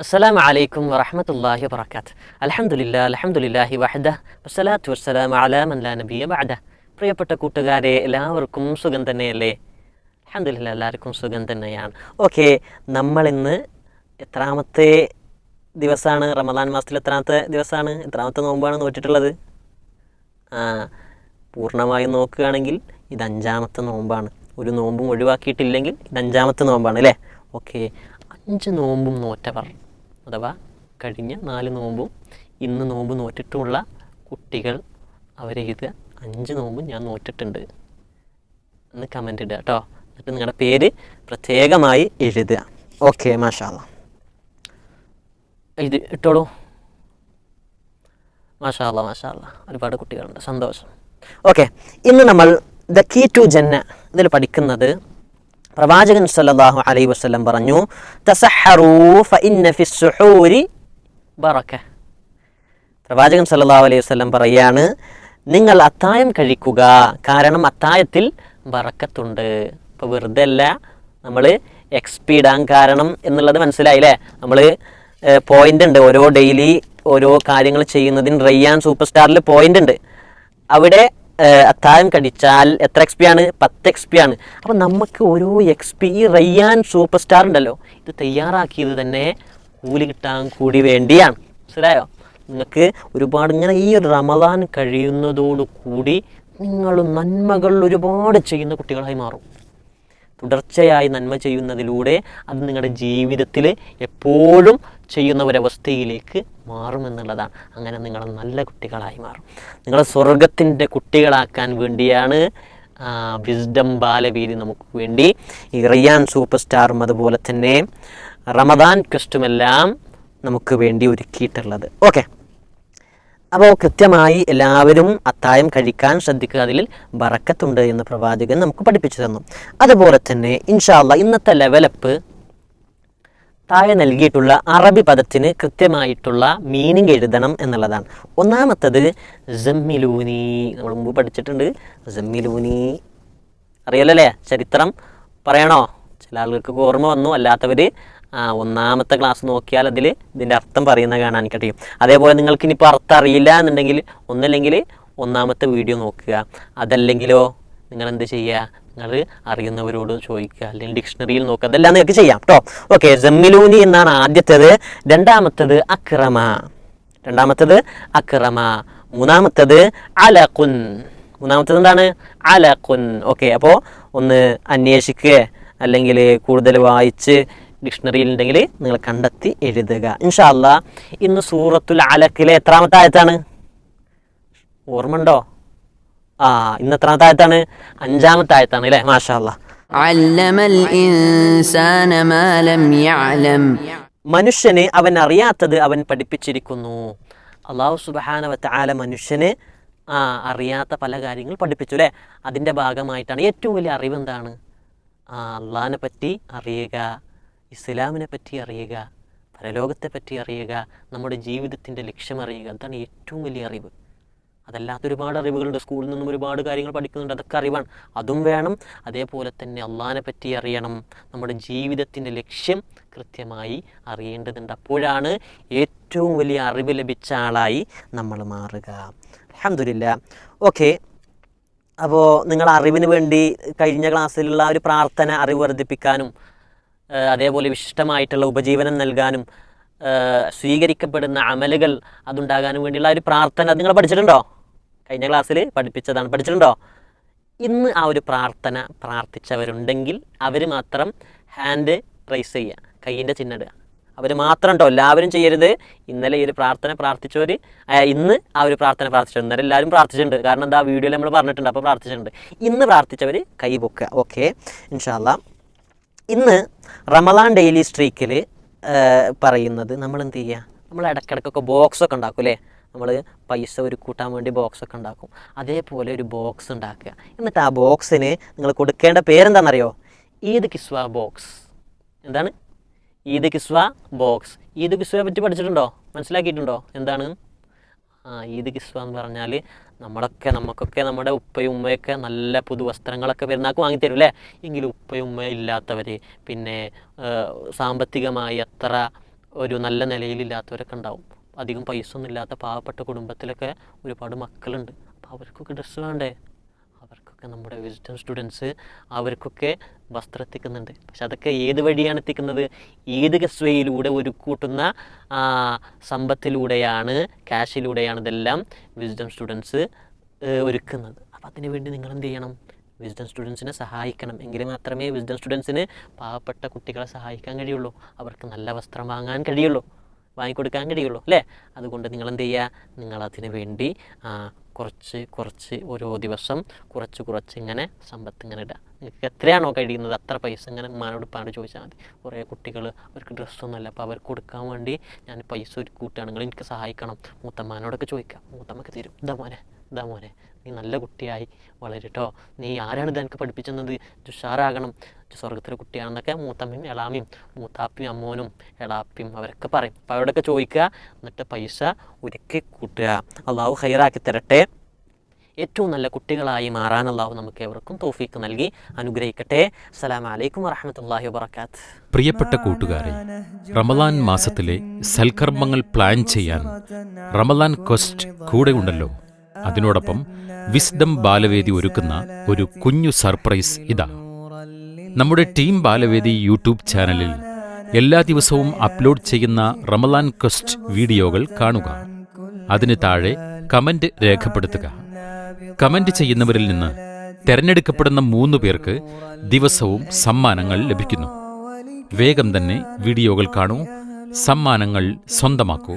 അസ്സലാമു അലൈക്കും വറഹ്മത്തുള്ളാഹി വബറകാതുഹു. അൽഹംദുലില്ലാഹി വഹ്ദഹു വസ്സലാത്തു വസ്സലാമു അലാ മൻ ലാ നബിയ്യ ബഅദഹു. പ്രിയപ്പെട്ട കൂട്ടുകാരെ, എല്ലാവർക്കും സുഖം തന്നെയല്ലേ? അൽഹംദുലില്ലാഹ്, എല്ലാവർക്കും സുഖം തന്നെയാണ്. ഓക്കെ, നമ്മളിന്ന് എത്രാമത്തെ ദിവസമാണ്? റമദാൻ മാസത്തിൽ എത്രാമത്തെ ദിവസമാണ്? എത്രാമത്തെ നോമ്പാണ് നോറ്റിട്ടുള്ളത്? പൂർണ്ണമായും നോക്കുകയാണെങ്കിൽ ഇത് 5ാമത്തെ നോമ്പാണ്. ഒരു നോമ്പും ഒഴിവാക്കിയിട്ടില്ലെങ്കിൽ ഇത് 5ാമത്തെ നോമ്പാണ് അല്ലേ? ഓക്കെ, 5 നോമ്പും നോറ്റവർ, അഥവാ കഴിഞ്ഞ 4 നോമ്പും ഇന്ന് നോമ്പ് നോറ്റിട്ടുമുള്ള കുട്ടികൾ അവരെഴുതുക, 5 നോമ്പും ഞാൻ നോറ്റിട്ടുണ്ട് എന്ന് കമൻ്റ് ഇടുക കേട്ടോ. എന്നിട്ട് നിങ്ങളുടെ പേര് പ്രത്യേകമായി എഴുതുക. ഓക്കെ, മാഷാ അല്ലാ, ഇത് ഇട്ടോളൂ. മാഷാ അല്ലാ, മാഷാ അല്ലാ, ഒരുപാട് കുട്ടികളുണ്ട്, സന്തോഷം. ഓക്കെ, ഇന്ന് നമ്മൾ ദ കീ ടു ജന്ന ഇതിൽ പഠിക്കുന്നത്, പ്രവാചകൻ സല്ലല്ലാഹു അലൈഹി വസല്ലം പറഞ്ഞു, തസഹറൂ ഫഇന്ന ഫിസ്സുഹൂരി ബറക. പ്രവാചകൻ സല്ലല്ലാഹു അലൈഹി വസല്ലം പറയാണ്, നിങ്ങൾ അത്തായം കഴിക്കുക, കാരണം അത്തായത്തിൽ ബറക്കത്തുണ്ട്. ഇപ്പോൾ വെറുതെ അല്ല നമ്മൾ എക്സ്പി ഇടാൻ കാരണം എന്നുള്ളത് മനസ്സിലായില്ലേ? നമ്മൾ പോയിന്റ് ഉണ്ട്, ഓരോ ഡെയിലി ഓരോ കാര്യങ്ങൾ ചെയ്യുന്നതിന് റയ്യാൻ സൂപ്പർ സ്റ്റാറിൽ പോയിന്റ് ഉണ്ട്. അവിടെ അത്തായം കടിച്ചാൽ എത്ര XP ആണ്? 10 XP ആണ്. അപ്പം നമുക്ക് ഓരോ XP, ഈ റയ്യാൻ സൂപ്പർ സ്റ്റാർ ഉണ്ടല്ലോ, ഇത് തയ്യാറാക്കിയത് തന്നെ കൂലി കിട്ടാൻ കൂടി വേണ്ടിയാണ്. മനസ്സിലായോ? നിങ്ങൾക്ക് ഒരുപാട് ഇങ്ങനെ ഈ റമദാൻ കഴിയുന്നതോടുകൂടി നിങ്ങൾ നന്മകൾ ഒരുപാട് ചെയ്യുന്ന കുട്ടികളായി മാറും. തുടർച്ചയായി നന്മ ചെയ്യുന്നതിലൂടെ അത് നിങ്ങളുടെ ജീവിതത്തിൽ എപ്പോഴും ചെയ്യുന്ന ഒരവസ്ഥയിലേക്ക് മാറുമെന്നുള്ളതാണ്. അങ്ങനെ നിങ്ങൾ നല്ല കുട്ടികളായി മാറും. നിങ്ങളെ സ്വർഗത്തിൻ്റെ കുട്ടികളാക്കാൻ വേണ്ടിയാണ് വിസ്ഡം ബാലവീരി നമുക്ക് വേണ്ടി ഈ റയ്യാൻ സൂപ്പർ സ്റ്റാറും അതുപോലെ തന്നെ റമദാൻ ക്വസ്റ്റുമെല്ലാം നമുക്ക് വേണ്ടി ഒരുക്കിയിട്ടുള്ളത്. ഓക്കെ, അപ്പോൾ കൃത്യമായി എല്ലാവരും അത്തായം കഴിക്കാൻ ശ്രദ്ധിക്കുക, അതിൽ ബറക്കത്തുണ്ട് എന്ന് പ്രവാചകൻ നമുക്ക് പഠിപ്പിച്ചു തന്നു. അതുപോലെ തന്നെ ഇൻഷാ അല്ലാ ഇന്നത്തെ ലെവലപ്പ് താഴെ നൽകിയിട്ടുള്ള അറബി പദത്തിന് കൃത്യമായിട്ടുള്ള മീനിങ് എഴുതണം എന്നുള്ളതാണ്. ഒന്നാമത്തത് സമ്മിലൂനി, നമ്മൾ മുമ്പ് പഠിച്ചിട്ടുണ്ട്. സമ്മിലൂനി അറിയാലോ അല്ലേ? ചരിത്രം പറയണോ? ചില ആളുകൾക്ക് ഓർമ്മ വന്നു, അല്ലാത്തവർ ഒന്നാമത്തെ ക്ലാസ് നോക്കിയാൽ അതിൽ ഇതിൻ്റെ അർത്ഥം പറയുന്നത് കാണാൻ കഴിയും. അതേപോലെ നിങ്ങൾക്ക് ഇനിയിപ്പോൾ അർത്ഥം അറിയില്ല എന്നുണ്ടെങ്കിൽ ഒന്നല്ലെങ്കിൽ ഒന്നാമത്തെ വീഡിയോ നോക്കുക, അതല്ലെങ്കിലോ നിങ്ങൾ എന്ത് ചെയ്യുക, നിങ്ങൾ അറിയുന്നവരോട് ചോദിക്കുക, അല്ലെങ്കിൽ ഡിക്ഷണറിയിൽ നോക്കുക, അതെല്ലാം നിങ്ങൾക്ക് ചെയ്യാം കേട്ടോ. ഓക്കെ, സമ്മിലൂനി എന്നാണ് ആദ്യത്തേത്. രണ്ടാമത്തത് അക്രമ, മൂന്നാമത്തത് അലഖുൻ. മൂന്നാമത്തത് എന്താണ്? അലഖുൻ. ഓക്കെ, അപ്പോൾ ഒന്ന് അന്വേഷിക്കുക, അല്ലെങ്കിൽ കൂടുതൽ വായിച്ച് ഡിക്ഷണറിയിൽ ഉണ്ടെങ്കിൽ നിങ്ങൾ കണ്ടെത്തി എഴുതുക. ഇൻഷാ അല്ലാ ഇന്ന് സൂറത്തുൽ അലഖിലെ എത്രാമത്തെ ആയത്താണ്? ഓർമ്മ ഉണ്ടോ? ഇന്ന് എത്രാമത്തെ ആയത്താണ്? 5ാമത്തെ ആയത്താണ് അല്ലേ? മാഷാ അല്ലാ. അല്ലമൽ ഇൻസാന മാ ലം യഅലം, മനുഷ്യനെ അവൻ അറിയാത്തത് അവൻ പഠിപ്പിച്ചിരിക്കുന്നു. അല്ലാഹു സുബ്ഹാനഹു വ തആല മനുഷ്യന് അറിയാത്ത പല കാര്യങ്ങൾ പഠിപ്പിച്ചു അല്ലേ? അതിൻ്റെ ഭാഗമായിട്ടാണ് ഏറ്റവും വലിയ അറിവ് എന്താണ്? അള്ളാഹിനെ പറ്റി അറിയുക, ഇസ്ലാമിനെ പറ്റി അറിയുക, പരലോകത്തെ പറ്റി അറിയുക, നമ്മുടെ ജീവിതത്തിൻ്റെ ലക്ഷ്യം അറിയുക. അതാണ് ഏറ്റവും വലിയ അറിവ്. അതല്ലാത്ത ഒരുപാട് അറിവുകളുണ്ട്, സ്കൂളിൽ നിന്നും ഒരുപാട് കാര്യങ്ങൾ പഠിക്കുന്നുണ്ട്, അതൊക്കെ അറിവാണ്, അതും വേണം. അതേപോലെ തന്നെ അള്ളാഹിനെ പറ്റി അറിയണം, നമ്മുടെ ജീവിതത്തിൻ്റെ ലക്ഷ്യം കൃത്യമായി അറിയേണ്ടതുണ്ട്. അപ്പോഴാണ് ഏറ്റവും വലിയ അറിവ് ലഭിച്ച ആളായി നമ്മൾ മാറുക. അൽഹംദുലില്ലാ. ഓക്കെ, അപ്പോൾ നിങ്ങൾ അറിവിന് വേണ്ടി കഴിഞ്ഞ ക്ലാസ്സിലുള്ള ഒരു പ്രാർത്ഥന, അറിവ് വർദ്ധിപ്പിക്കാനും അതേപോലെ വിശിഷ്ടമായിട്ടുള്ള ഉപജീവനം നൽകാനും സ്വീകരിക്കപ്പെടുന്ന അമലുകൾ അതുണ്ടാകാനും വേണ്ടിയുള്ള ഒരു പ്രാർത്ഥന നിങ്ങൾ പഠിച്ചിട്ടുണ്ടോ? കഴിഞ്ഞ ക്ലാസ്സിൽ പഠിപ്പിച്ചതാണ്, പഠിച്ചിട്ടുണ്ടോ? ഇന്ന് ആ ഒരു പ്രാർത്ഥന പ്രാർത്ഥിച്ചവരുണ്ടെങ്കിൽ അവർ മാത്രം ഹാൻഡ് റൈസ് ചെയ്യുക, കയ്യിൻ്റെ ചിഹ്നം ഇടുക. അവർ മാത്രം കേട്ടോ, എല്ലാവരും ചെയ്യരുത്. ഇന്നലെ ഈ ഒരു പ്രാർത്ഥന പ്രാർത്ഥിച്ചവർ, ഇന്ന് ആ ഒരു പ്രാർത്ഥന പ്രാർത്ഥിച്ചവർ, ഇന്നലെ എല്ലാവരും പ്രാർത്ഥിച്ചിട്ടുണ്ട്, കാരണം എന്താ വീഡിയോയിൽ നമ്മൾ പറഞ്ഞിട്ടുണ്ട്, അപ്പോൾ പ്രാർത്ഥിച്ചിട്ടുണ്ട്. ഇന്ന് പ്രാർത്ഥിച്ചവർ കൈ പൊക്കുക. ഓക്കെ, ഇൻഷാ അല്ലാ ഇന്ന് റമദാൻ ഡെയിലി സ്ട്രീക്കിൽ പറയുന്നത് നമ്മൾ എന്ത് ചെയ്യുക, നമ്മൾ ഇടയ്ക്കിടയ്ക്കൊക്കെ ബോക്സൊക്കെ ഉണ്ടാക്കും അല്ലേ? നമ്മൾ പൈസ ഒരു കൂട്ടാൻ വേണ്ടി ബോക്സൊക്കെ ഉണ്ടാക്കും. അതേപോലെ ഒരു ബോക്സ് ഉണ്ടാക്കുക. എന്നിട്ട് ആ ബോക്സിന് നിങ്ങൾ കൊടുക്കേണ്ട പേരെന്താണെന്നറിയോ? ഈദ് കിസ്വ ബോക്സ്. എന്താണ് ഈദ് കിസ്വ ബോക്സ്? ഈദ് കിസ്വയെ പറ്റി പഠിച്ചിട്ടുണ്ടോ? മനസ്സിലാക്കിയിട്ടുണ്ടോ എന്താണ്? ഈദ് കിസ്വ എന്ന് പറഞ്ഞാൽ നമുക്കൊക്കെ നമ്മുടെ ഉപ്പയും ഉമ്മയൊക്കെ നല്ല പുതുവസ്ത്രങ്ങളൊക്കെ പെരുന്നാൾക്ക് വാങ്ങിത്തരും അല്ലേ? എങ്കിലും ഉപ്പയും ഉമ്മയും ഇല്ലാത്തവർ, പിന്നെ സാമ്പത്തികമായി അത്ര ഒരു നല്ല നിലയിലില്ലാത്തവരൊക്കെ ഉണ്ടാവും. അധികം പൈസ ഒന്നും ഇല്ലാത്ത പാവപ്പെട്ട കുടുംബത്തിലൊക്കെ ഒരുപാട് മക്കളുണ്ട്. അപ്പോൾ അവർക്കൊക്കെ ഡ്രസ്സ് വേണ്ടേ? അവർക്കൊക്കെ നമ്മുടെ വിസ്ഡം സ്റ്റുഡൻസ് അവർക്കൊക്കെ വസ്ത്രം എത്തിക്കുന്നുണ്ട്. പക്ഷെ അതൊക്കെ ഏത് വഴിയാണ് എത്തിക്കുന്നത്? ഈദ് ഗസ്വയിലൂടെ ഒരു കൂട്ടുന്ന സമ്പത്തിലൂടെയാണ്, ക്യാഷിലൂടെയാണ് ഇതെല്ലാം വിസ്ഡം സ്റ്റുഡൻസ് ഒരുക്കുന്നത്. അപ്പോൾ അതിനു വേണ്ടി നിങ്ങൾ എന്ത് ചെയ്യണം? വിസ്ഡം സ്റ്റുഡൻസിനെ സഹായിക്കണം. എങ്കിൽ മാത്രമേ വിസ്ഡം സ്റ്റുഡൻസിന് പാവപ്പെട്ട കുട്ടികളെ സഹായിക്കാൻ കഴിയുള്ളൂ, അവർക്ക് നല്ല വസ്ത്രം വാങ്ങിക്കൊടുക്കാൻ കഴിയുള്ളൂ അല്ലേ? അതുകൊണ്ട് നിങ്ങൾ എന്ത് ചെയ്യുക? നിങ്ങളതിന് വേണ്ടി കുറച്ച് ഓരോ ദിവസം കുറച്ച് ഇങ്ങനെ സമ്പത്ത് ഇങ്ങനെ ഇടുക. നിങ്ങൾക്ക് എത്രയാണോ കഴിയുന്നത് അത്ര പൈസ ഇങ്ങനെ ഉമ്മാനോട് ഉപ്പാനോട് ചോദിച്ചാൽ മതി. കുറേ കുട്ടികൾ അവർക്ക് ഡ്രസ്സൊന്നുമല്ല, അപ്പോൾ അവർക്ക് കൊടുക്കാൻ വേണ്ടി ഞാൻ പൈസ ഒരു കൂട്ടുകയാണ്, നിങ്ങൾ എനിക്ക് സഹായിക്കണം. മൂത്തമ്മാനോടൊക്കെ ചോദിക്കാം, മൂത്തമ്മക്ക് തരും. ഇതാ മോനെ നീ നല്ല കുട്ടിയായി വളരട്ടോ, നീ ആരാണിത് എനിക്ക് പഠിപ്പിച്ചെന്നത്, ഉഷാറാകണം, സ്വർഗത്തിലെ കുട്ടിയാണെന്നൊക്കെ മൂത്തമ്മയും എളാമിയും മൂത്താപ്പിയും അമ്മോനും എളാപ്പിയും അവരൊക്കെ പറയും. അപ്പോൾ അവരോടൊക്കെ ചോദിക്കുക, എന്നിട്ട് പൈസ ഒരുക്കി കൂട്ടുക. അള്ളാഹു ഖൈറാക്കി തരട്ടെ. ഏറ്റവും നല്ല കുട്ടികളായി മാറാൻ അള്ളാഹു നമുക്ക് ഏവർക്കും തൗഫീക്ക് നൽകി അനുഗ്രഹിക്കട്ടെ. അസ്സലാമു അലൈക്കും വറഹ്മത്തുള്ളാഹി വബറകാത്ത്. പ്രിയപ്പെട്ട കൂട്ടുകാരെ, റമദാൻ മാസത്തിലെ സൽക്കർമ്മങ്ങൾ പ്ലാൻ ചെയ്യാൻ റമദാൻ ക്വസ്റ്റ് കൂടെ ഉണ്ടല്ലോ. അതിനോടൊപ്പം വിസ്ഡം ബാലവേദി ഒരുക്കുന്ന ഒരു കുഞ്ഞു സർപ്രൈസ് ഇതാ. നമ്മുടെ ടീം ബാലവേദി യൂട്യൂബ് ചാനലിൽ എല്ലാ ദിവസവും അപ്ലോഡ് ചെയ്യുന്ന റമദാൻ ക്വസ്റ്റ് വീഡിയോകൾ കാണുക. അതിന് താഴെ കമന്റ് രേഖപ്പെടുത്തുക. കമന്റ് ചെയ്യുന്നവരിൽ നിന്ന് തെരഞ്ഞെടുക്കപ്പെടുന്ന 3 പേർക്ക് ദിവസവും സമ്മാനങ്ങൾ ലഭിക്കുന്നു. വേഗം തന്നെ വീഡിയോകൾ കാണൂ, സമ്മാനങ്ങൾ സ്വന്തമാക്കൂ.